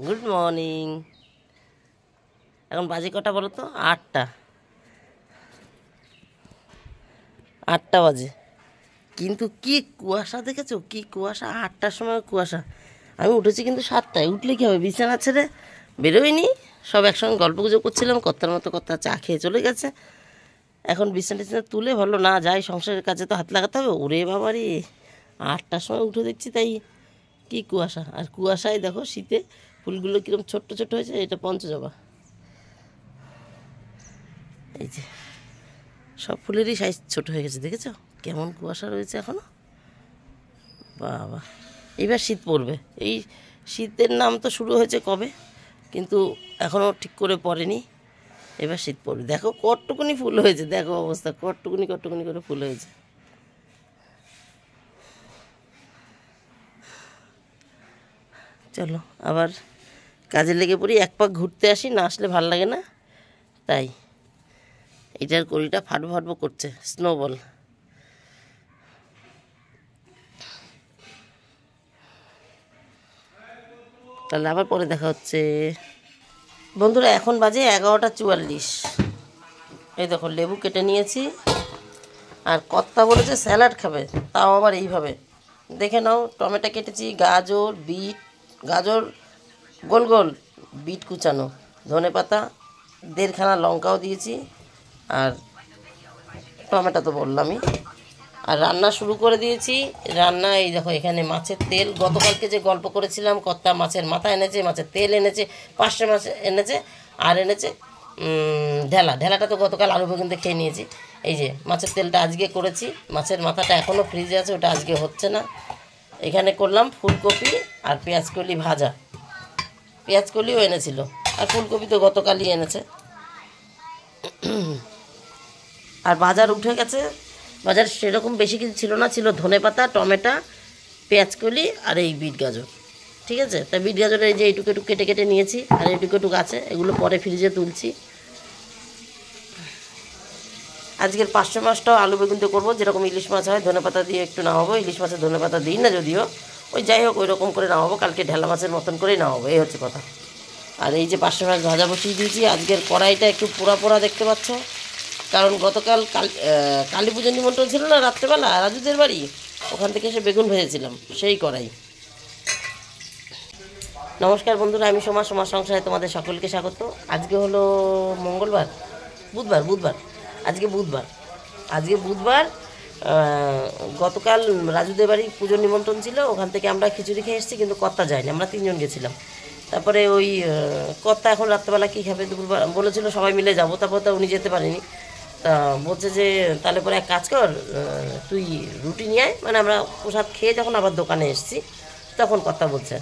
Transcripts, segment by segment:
Good morning. এখন বাজে কটা বলো তো? 8টা। 8টা বাজে, কিন্তু কি কুয়াশা দেখেছো? কি কুয়াশা! 8টার সময় কুয়াশা। আমি উঠেছি কিন্তু 7টায়। উঠলে কী হবে, বিছানা ছেড়ে বেরোয়নি। সব একসঙ্গে গল্প গুজব করছিলাম, কর্তার মতো কর্তা চা খেয়ে চলে গেছে। এখন বিছানা টিছানা তুলে ভালো না যাই, সংসারের কাজে তো হাত লাগাতে হবে। ওরে বাবারে, 8টার সময় উঠে দেখছি তাই কি কুয়াশা! আর কুয়াশায় দেখো শীতে ফুলগুলো কীরকম ছোট্ট ছোট্ট হয়েছে। এটা পঞ্চজবা। এই যে সব ফুলেরই সাইজ ছোট হয়ে গেছে, দেখেছো কেমন কুয়াশা রয়েছে এখনো। বাবা, এইবার শীত পড়বে। এই শীতের নাম তো শুরু হয়েছে কবে, কিন্তু এখনও ঠিক করে পড়েনি। এবার শীত পড়বে। দেখো কটটুকুনি ফুল হয়েছে, দেখো অবস্থা, কটটুকুনি কটটুকুনি করে ফুল হয়েছে। চলো আবার কাজে লেগে পড়ি, এক পাক ঘুরতে আসি, না আসলে ভাল লাগে না। তাই এটার কড়িটা ফাটবো ফাটবো করছে, স্নোবল। তাহলে আবার পরে দেখা হচ্ছে বন্ধুরা। এখন বাজে 11টা 44। এই দেখো লেবু কেটে নিয়েছি, আর কর্তা বলেছে স্যালাড খাবে, তাও আবার এইভাবে। দেখে নাও, টমেটো কেটেছি, গাজর, বিট, গাজর গোল গোল, বিট কুচানো, ধনেপাতা, 1.5খানা লঙ্কাও দিয়েছি, আর টমেটো তো বললামই। আর রান্না শুরু করে দিয়েছি। রান্না এই দেখো, এখানে মাছের তেল, গতকালকে যে গল্প করেছিলাম, কর্তা মাছের মাথা এনেছে, মাছের তেল এনেছে, 5টা মাছ এনেছে, আর এনেছে ঢেলাটা তো গতকাল আলু বেগুন দিয়ে খেয়ে নিয়েছি। এই যে মাছের তেলটা আজকে করেছি, মাছের মাথাটা এখনও ফ্রিজে আছে, ওটা আজকে হচ্ছে না। এখানে করলাম ফুলকপি আর পেঁয়াজকলি ভাজা। পেঁয়াজকলিও এনেছিল, আর ফুলকপি তো গতকালই এনেছে। আর বাজার উঠে গেছে। বাজার সেরকম বেশি কিছু ছিল না, ছিল ধনেপাতা, টমেটো, পেঁয়াজকলি আর এই বিট গাজর। ঠিক আছে, তা বিট গাজরের এই যে এইটুকু একটু কেটে কেটে নিয়েছি, আর এইটুকু একটু আছে, এগুলো পরে ফ্রিজে তুলছি। আজকের 500 মাছটাও আলু বেগুন দিয়ে করবো, যেরকম ইলিশ মাছ হয় ধনেপাতা দিয়ে একটু নামাবো। ইলিশ মাছের ধনেপাতা দিই না যদিও, ওই যাই হোক ওই রকম করে নামাবো। কালকে ঢেলা মাছের মতন করেই নামাবো, এই হচ্ছে কথা। আর এই যে 500 মাছ ভাজা বসিয়ে দিয়েছি। আজকের কড়াইটা একটু পোড়া পোড়া দেখতে পাচ্ছ, কারণ গতকাল কালী পুজোর নিমন্ত্রণ ছিল না রাত্রেবেলা রাজুদের বাড়ি, ওখান থেকে এসে বেগুন ভেজেছিলাম সেই কড়াই। নমস্কার বন্ধুরা, আমি সোমা সংসারে তোমাদের সকলকে স্বাগত। আজকে হলো মঙ্গলবার, বুধবার আজকে বুধবার। গতকাল রাজুদের বাড়ি পুজোর নিমন্ত্রণ ছিল, ওখান থেকে আমরা খিচুড়ি খেয়ে এসেছি, কিন্তু কর্তা যায়নি, আমরা 3জন গেছিলাম। তারপরে ওই কর্তা এখন রাত্রেবেলা কী খাবে, দুপুরবেলা বলেছিল সবাই মিলে যাব, তারপর তো উনি যেতে পারেনি। তা বলছে যে তাহলে পরে এক কাজ কর, তুই রুটি নিয়ে আয়। মানে আমরা প্রসাদ খেয়ে যখন আবার দোকানে এসেছি, তখন কর্তা বলছে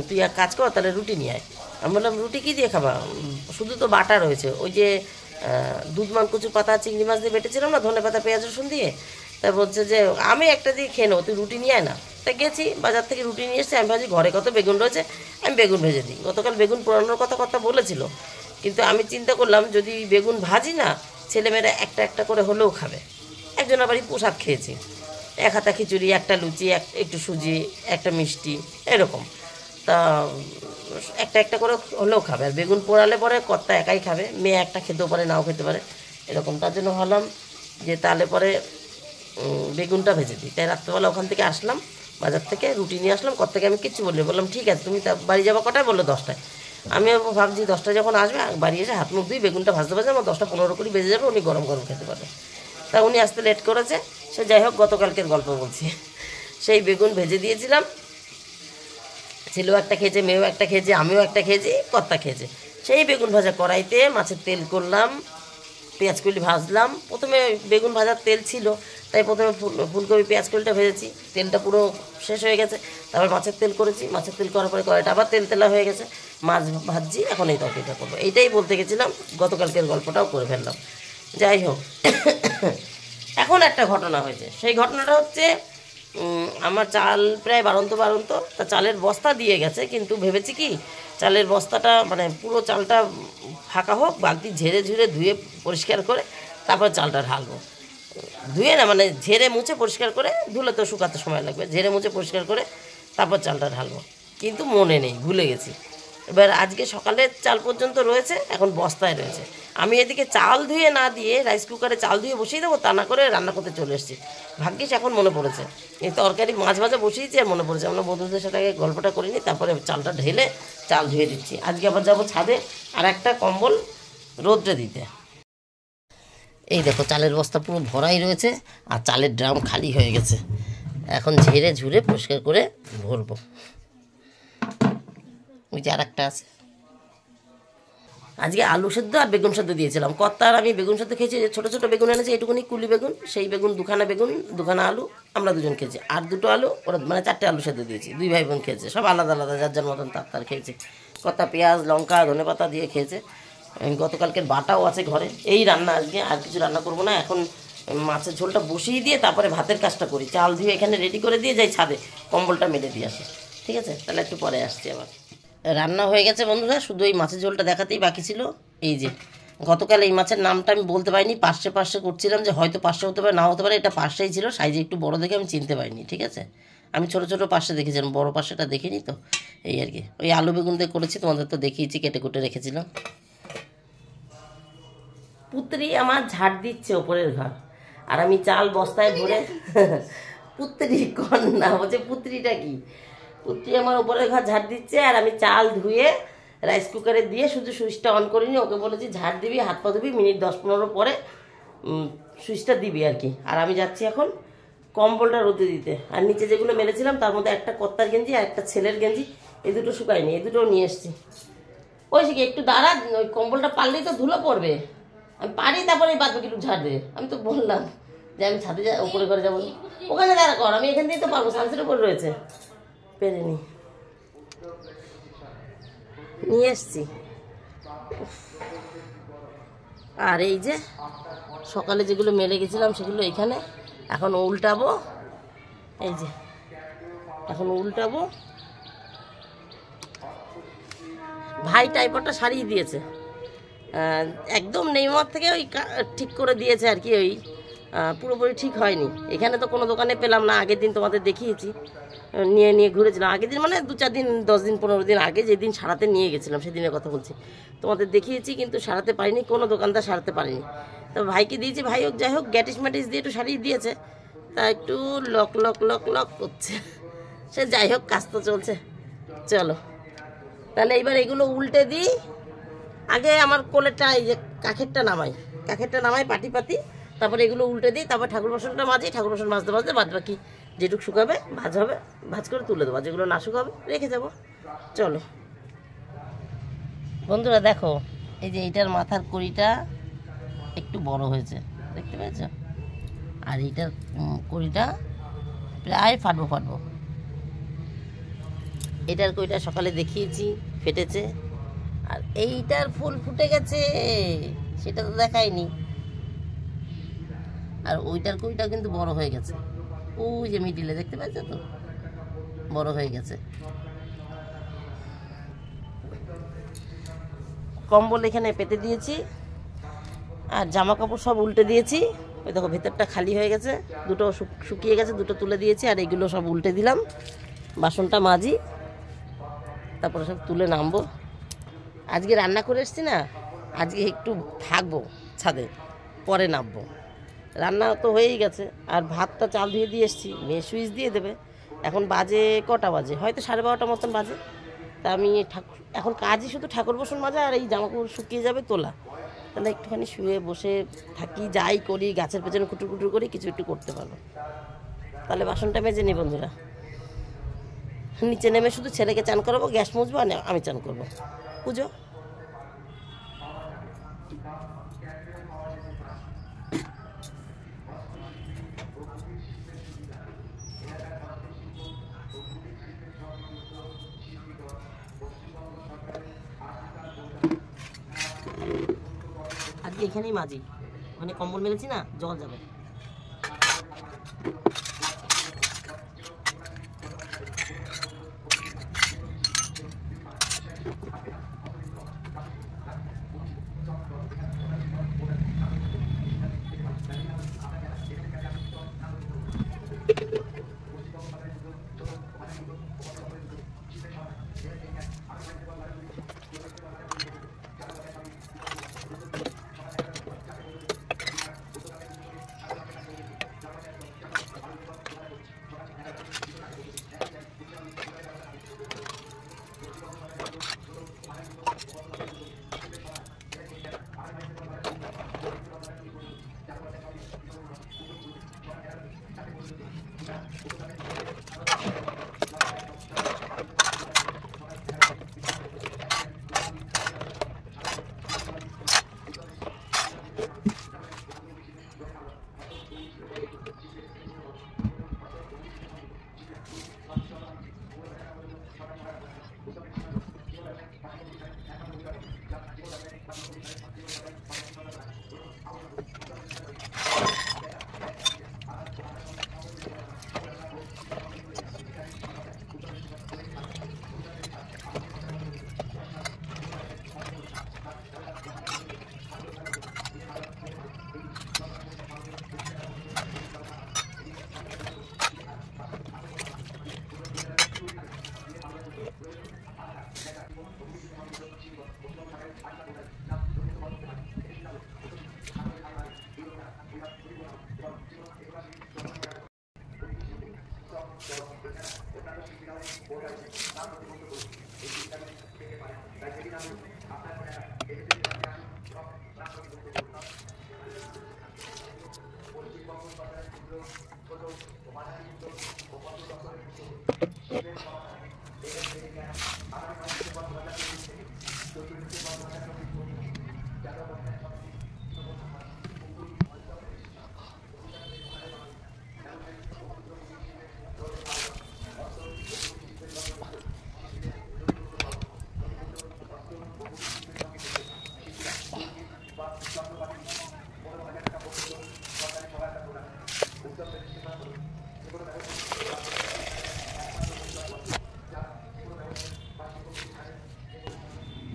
তুই এক কাজ কর, তাহলে রুটি নিয়ে আয়। আমি বললাম রুটি কী দিয়ে খাবা, শুধু তো বাটা রয়েছে, ওই যে দুধমান কচুর পাতা চিংড়ি মাছ দিয়ে বেটেছিলাম না, ধনে পাতা পেঁয়াজ রসুন দিয়ে। তা বলছে যে আমি একটা দিয়ে খেয়ে নেবো, তুই রুটি নিয়ে আয় না। তা গেছি বাজার থেকে রুটি নিয়ে এসেছি। আমি ভাবছি ঘরে কত বেগুন রয়েছে, আমি বেগুন ভেজে দিই। গতকাল বেগুন পোড়ানোর কথা বলেছিল, কিন্তু আমি চিন্তা করলাম যদি বেগুন ভাজি না, ছেলেমেয়েরা একটা একটা করে হলেও খাবে। একজনের বাড়ি প্রসাদ খেয়েছি, 1 হাতা খিচুড়ি, একটা লুচি, একটু সুজি, একটা মিষ্টি, এরকম। তা একটা একটা করে হলেও খাবে। আর বেগুন পোড়ালে পরে কর্তা একাই খাবে, মেয়ে একটা খেতেও পারে নাও খেতে পারে, এরকম। তার জন্য ভাবলাম যে তাহলে পরে বেগুনটা ভেজে দিই। তাই রাত্রেবেলা ওখান থেকে আসলাম, বাজার থেকে রুটি নিয়ে আসলাম। কর্তাকে আমি কিচ্ছু বললি, বললাম ঠিক আছে, তুমি তা বাড়ি যাবো কটায়? বললো 10টায়। আমি ভাবছি 10টায় যখন আসবে বাড়ি এসে হাত মুখ দিই, বেগুনটা ভাজতে ভাজতে আমার 10টা 15 করে বেজে যাবে, উনি গরম গরম খেতে পারবে। তা উনি আসতে লেট করেছে, সে যাই হোক, গতকালকের গল্প বলছি। সেই বেগুন ভেজে দিয়েছিলাম, ছেলেও একটা খেয়েছে, মেয়েও একটা খেয়েছে, আমিও একটা খেয়েছি, কর্তা খেয়েছে। সেই বেগুন ভাজা কড়াইতে মাছের তেল করলাম, পেঁয়াজকলি ভাজলাম। প্রথমে বেগুন ভাজার তেল ছিল, তাই প্রথমে ফুলকপি পেঁয়াজকলিটা ভেজেছি, তেলটা পুরো শেষ হয়ে গেছে। তারপর মাছের তেল করেছি, মাছের তেল করার পরে কড়াইটা আবার তেলা হয়ে গেছে, মাছ ভাজছি। এখন এই তরকারিটা করবো, এইটাই বলতে গেছিলাম, গতকালকের গল্পটাও করে ফেললাম। যাই হোক, এখন একটা ঘটনা হয়েছে। সেই ঘটনাটা হচ্ছে আমার চাল প্রায় বাড়ন্ত, তা চালের বস্তা দিয়ে গেছে, কিন্তু ভেবেছি কি চালের বস্তাটা মানে পুরো চালটা ফাঁকা হোক, বালতি ঝেড়ে ঝুড়ে ধুয়ে পরিষ্কার করে তারপর চালটা ঢালবো। ধুয়ে না, মানে ঝেড়ে মুছে পরিষ্কার করে, ধুলে তো শুকাতে সময় লাগবে, ঝেড়ে মুছে পরিষ্কার করে তারপর চালটা ঢালবো। কিন্তু মনে নেই, ভুলে গেছি। এবার আজকে সকালের চাল পর্যন্ত রয়েছে, এখন বস্তায় রয়েছে। আমি এদিকে চাল ধুয়ে না দিয়ে রাইস কুকারে চাল ধুয়ে বসিয়ে দেবো, তা না করে রান্না করতে চলে এসেছি। ভাগ্যিস এখন মনে পড়েছে, এই তরকারি মাছ ভাজা বসিয়েছি আর মনে পড়েছে। আমরা বন্ধুদের সাথে আগে গল্পটা করিনি, তারপরে চালটা ঢেলে চাল ধুয়ে দিচ্ছি। আজকে আবার যাবো ছাদে আর একটা কম্বল রোদ্রে দিতে। এই দেখো চালের বস্তা পুরো ভরাই রয়েছে আর চালের ড্রাম খালি হয়ে গেছে। এখন ঝেড়ে ঝুড়ে পরিষ্কার করে ভরবো। ওই যে আর একটা আছে। আজকে আলু সেদ্ধ আর বেগুন সেদ্ধ দিয়েছিলাম। কর্তা আর আমি বেগুন সেদ্ধ খেয়েছি, ছোটো ছোটো বেগুন এনেছে, এইটুকুনি কুলি বেগুন, সেই বেগুন দুখানা আলু আমরা দুজন খেয়েছি। আর দুটো আলু ওরা মানে 4টে আলু সেদ্ধ দিয়েছি, 2 ভাই বোন খেয়েছে, সব আলাদা আলাদা যার যার মতন তার খেয়েছে। কর্তা পেঁয়াজ লঙ্কা ধনেপাতা দিয়ে খেয়েছে। গতকালকের বাটাও আছে ঘরে। এই রান্না আজকে, আর কিছু রান্না করবো না। এখন মাছের ঝোলটা বসিয়ে দিয়ে তারপরে ভাতের কাজটা করি। চাল ধুয়ে এখানে রেডি করে দিয়ে যাই ছাদে, কম্বলটা মেলে দিয়ে আসি। ঠিক আছে, তাহলে একটু পরে আসছি আবার। রান্না হয়ে গেছে বন্ধুরা, শুধু এই মাছের ঝোলটা দেখাতেই বাকি ছিল। এই যে গতকাল এই মাছের নামটা আমি বলতে পারিনি, পার্শে করছিলাম যে হয়তো পার্শে হতে পারে, না হতে পারে। এটা পার্শেই ছিল, সাইজে একটু বড় দেখে আমি চিনতে পারিনি। ঠিক আছে, আমি ছোটো ছোটো পার্শে দেখেছিলাম, বড় পার্শেটা দেখিনি তো, এই আর কি। ওই আলু বেগুন দিয়ে করেছি, তোমাদের তো দেখিয়েছি, কেটে কুটে রেখেছিলাম। পুত্রি আমার ঝাড় দিচ্ছে ওপরের ঘর, আর আমি চাল বস্তায় ভরে পুত্রি কন্যা বলছে, পুত্রিটা কি? পুত্রি আমার ওপরের ঘর ঝাড় দিচ্ছে, আর আমি চাল ধুয়ে রাইস কুকারে দিয়ে শুধু সুইচটা অন করিনি। ওকে বলেছি ঝাড় দিবি, হাত পা ধুবি, মিনিট 10-15 পরে সুইচটা দিবি আর কি। আর আমি যাচ্ছি এখন কম্বলটা রোদে দিতে। আর নিচে যেগুলো মেলেছিলাম তার মধ্যে একটা কর্তার গেঞ্জি আর একটা ছেলের গেঞ্জি, এই দুটো শুকায়নি, এই দুটোও নিয়ে এসছি। ওই সে একটু দাঁড়া, ওই কম্বলটা পারলেই তো ধুলো পড়বে। আমি পারি, তারপরে এই বাদ বাকি একটু ঝাড় দে। আমি তো বললাম যে আমি ছাদে উপরে ঘরে যাবো, ওখানে দাঁড়া কর, আমি এখান থেকেই তো পারবো, সানসেট উপরে রয়েছে, পেরেনি, নিয়ে এসছি। আর এই যে সকালে যেগুলো মেলে গেছিলাম সেগুলো এখানে এখন উল্টাবো। এই যে এখন উল্টাবো। ভাই টাইপটা সারিয়ে দিয়েছে, একদম নেইমার থেকে ওই ঠিক করে দিয়েছে আর কি। ওই পুরোপুরি ঠিক হয়নি। এখানে তো কোনো দোকানে পেলাম না। আগের দিন তোমাদের দেখিয়েছি, নিয়ে ঘুরেছিলাম। আগের দিন মানে 2-4 দিন, 10 দিন 15 দিন আগে, যেদিন সারাতে নিয়ে গেছিলাম সেদিনের কথা বলছি, তোমাদের দেখিয়েছি, কিন্তু সারাতে পারিনি, কোনো দোকানদার সারাতে পারিনি। তো ভাইকে দিয়েছি, ভাই হোক যাই হোক গ্যাটিস ম্যাটিস দিয়ে একটু সারিয়ে দিয়েছে। তা একটু লক করছে, সে যাই হোক, কাজ তো চলছে। চলো তাহলে এইবার এগুলো উল্টে দিই। আগে আমার কোলেরটা, এই যে কাঠেরটা নামাই পাটি, তারপরে এগুলো উল্টে দিই, তারপর ঠাকুর বাসনটা মাজি, ঠাকুর বাসন মাজতে বাদ বাকি যেটুকু শুকাবে ভাজ করে তুলে দেবো, যেগুলো না শুকাবে রেখে যাবো। চলো বন্ধুরা দেখো, এই যে এইটার মাথার কড়িটা একটু বড় হয়েছে, দেখতে পেয়েছ? আর এইটার কড়িটা প্রায় ফাটবো। এটার কড়িটা সকালে দেখিয়েছি, ফেটেছে। আর এইটার ফুল ফুটে গেছে, সেটা তো দেখায়নি। আর ওইটার কড়িটাও কিন্তু বড় হয়ে গেছে, ওই যে মিডিলে দেখতে পাচ্ছ তো, বড় হয়ে গেছে। কম্বল এখানে পেতে দিয়েছি, আর জামা কাপড় সব উল্টে দিয়েছি। ওই দেখো ভেতরটা খালি হয়ে গেছে, দুটো শুকিয়ে গেছে, দুটো তুলে দিয়েছি। আর এগুলো সব উল্টে দিলাম, বাসনটা মাজি, তারপরে সব তুলে নামবো। আজকে রান্না করে এসছি না, আজকে একটু থাকবো ছাদে, পরে নামবো। রান্না তো হয়েই গেছে, আর ভাতটা চাল ধুয়ে দিয়ে এসছি, মেয়ে সুইচ দিয়ে দেবে। এখন বাজে কটা বাজে, হয়তো 12:30 মতন বাজে। তা আমি এখন কাজই শুধু ঠাকুর বাসন মাজা, আর এই জামাকাপড় শুকিয়ে যাবে তোলা। তাহলে একটুখানি শুয়ে বসে থাকি, যাই করি, গাছের পেছনে কুটুর করি, কিছু একটু করতে পারবো। তাহলে বাসনটা মেজে নিই বন্ধুরা। নিচে নেমে শুধু ছেলেকে চান করাবো, গ্যাস মুছবো, আর আমি চান করবো। পুজো আজকে এখানেই মাজি, মানে কম্বল মেলেছি না, জল যাবে।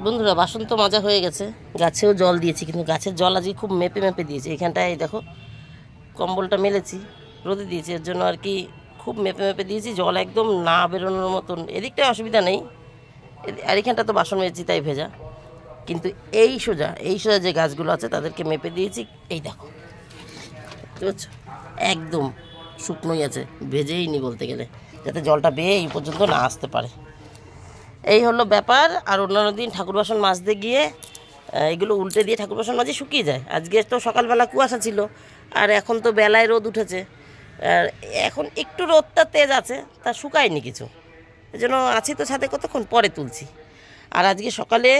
বন্ধুরা বাসন তো মাজা হয়ে গেছে, গাছেও জল দিয়েছি, কিন্তু গাছের জল আজকে খুব মেপে মেপে দিয়েছি। এখানটায় দেখো কম্বলটা মেলেছি, রোদে দিয়েছি, এর জন্য আর কি খুব মেপে মেপে দিয়েছি, জল একদম না বেরোনোর মতন। এদিকটায় অসুবিধা নেই, আর এখানটা তো বাসন মেজেছি তাই ভেজা, কিন্তু এই সোজা যে গাছগুলো আছে তাদেরকে মেপে দিয়েছি। এই দেখো বুঝছো, একদম শুকনোই আছে, ভেজেই নি বলতে গেলে, যাতে জলটা বেয়ে এই পর্যন্ত না আসতে পারে। এই হলো ব্যাপার। আর অন্যান্য দিন ঠাকুর বাসন মাজতে গিয়ে এগুলো উল্টে দিয়ে ঠাকুর বাসন মাঝে শুকিয়ে যায়। আজকে তো সকালবেলা কুয়াশা ছিল, আর এখন তো বেলায় রোদ উঠেছে, আর এখন একটু রোদটা তেজ আছে, তা শুকায়নি কিছু, এই জন্য আছি তো ছাদে, কতক্ষণ পরে তুলছি। আর আজকে সকালে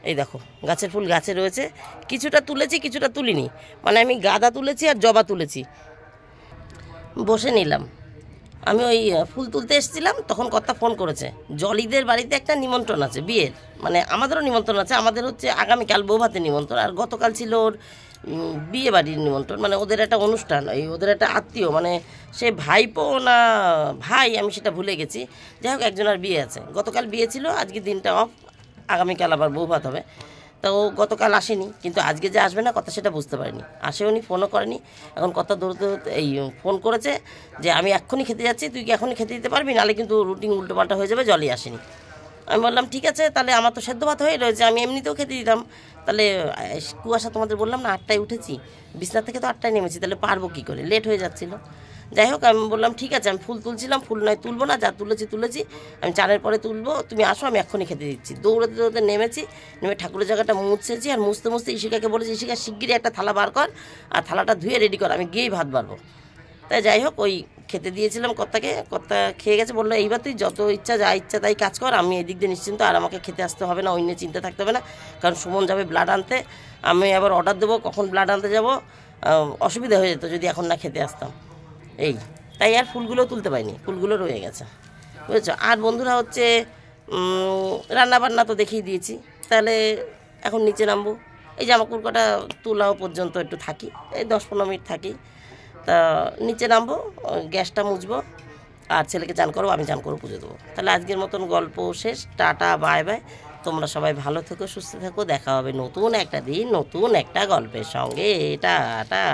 এই দেখো গাছের ফুল গাছে রয়েছে, কিছুটা তুলেছি কিছুটা তুলিনি, মানে আমি গাঁদা তুলেছি আর জবা তুলেছি। বসে নিলাম, আমি ওই ফুল তুলতে এসেছিলাম, তখন কর্তা ফোন করেছে, জলিদের বাড়িতে একটা নিমন্ত্রণ আছে বিয়ের, মানে আমাদেরও নিমন্ত্রণ আছে, আমাদের হচ্ছে আগামীকাল বৌভাতের নিমন্ত্রণ, আর গতকাল ছিল ওর বিয়ে বাড়ির নিমন্ত্রণ, মানে ওদের একটা অনুষ্ঠান, ওদের একটা আত্মীয়, মানে সে ভাইপো না ভাই আমি সেটা ভুলে গেছি, যাই হোক একজনের বিয়ে আছে, গতকাল বিয়ে ছিল, আজকে দিনটা অফ, আগামীকাল আবার বৌভাত হবে। তা ও গতকাল আসেনি, কিন্তু আজকে যে আসবে না কথা সেটা বুঝতে পারিনি, আসেওনি, ফোনও করেনি। এখন কথা ধরতে ধরতে এই ফোন করেছে যে আমি এক্ষুনি খেতে যাচ্ছি, তুই কি এখনই খেতে দিতে পারবি, নাহলে কিন্তু রুটিন উল্টোপাল্টা হয়ে যাবে, জলই আসেনি। আমি বললাম ঠিক আছে, তাহলে আমার তো সেদ্ধ ভাত হয়ে রয়েছে, আমি এমনিতেও খেতে দিতাম, তাহলে কুয়াশা তোমাদের বললাম না 8টায় উঠেছি, বিছনা থেকে তো 8টায় নেমেছি, তাহলে পারবো কী করে, লেট হয়ে যাচ্ছিলো। যাই হোক আমি বললাম ঠিক আছে, আমি ফুল তুলছিলাম, ফুল নয় তুলবো না, যা তুলেছি, আমি চানের পরে তুলবো, তুমি আসো আমি এক্ষুনি খেতে দিচ্ছি। দৌড়াতে দৌড়াতে নেমেছি, নেমে ঠাকুরের জায়গাটা মুছেছি, আর মুছতে মুছতে ইশিকাকে বলেছি, ইশিকা শিগগিরই একটা থালা বার কর, আর থালাটা ধুয়ে রেডি কর, আমি গিয়েই ভাত বাড়বো। তাই যাই হোক ওই খেতে দিয়েছিলাম কর্তাকে, কর্তা খেয়ে গেছে, বললো এইবার তুই যত ইচ্ছা যা ইচ্ছা তাই কাজ কর, আমি এদিক দিয়ে নিশ্চিন্ত, আর আমাকে খেতে আসতে হবে না, অন্য চিন্তা থাকতে হবে না, কারণ সুমন যাবে ব্লাড আনতে, আমি আবার অর্ডার দেবো কখন ব্লাড আনতে যাব, অসুবিধা হয়ে যেত যদি এখন না খেতে আসতাম। এই তাই আর ফুলগুলো তুলতে পারিনি, ফুলগুলো রয়ে গেছে, বুঝেছো। আর বন্ধুরা হচ্ছে রান্নাবান্না তো দেখিয়ে দিয়েছি, তাহলে এখন নিচে নামবো, এই জামাকাপড় কটা তোলাও পর্যন্ত একটু থাকি, এই 10-15 মিনিট থাকি, তা নিচে নামবো, গ্যাসটা মুছবো, আর ছেলেকে চান করবো, আমি চান করবো, পুজো দেবো। তাহলে আজকের মতন গল্প শেষ, টাটা বাই বাই, তোমরা সবাই ভালো থেকো, সুস্থ থেকো, দেখা হবে নতুন একটা দিন নতুন একটা গল্পের সঙ্গে, টাটা।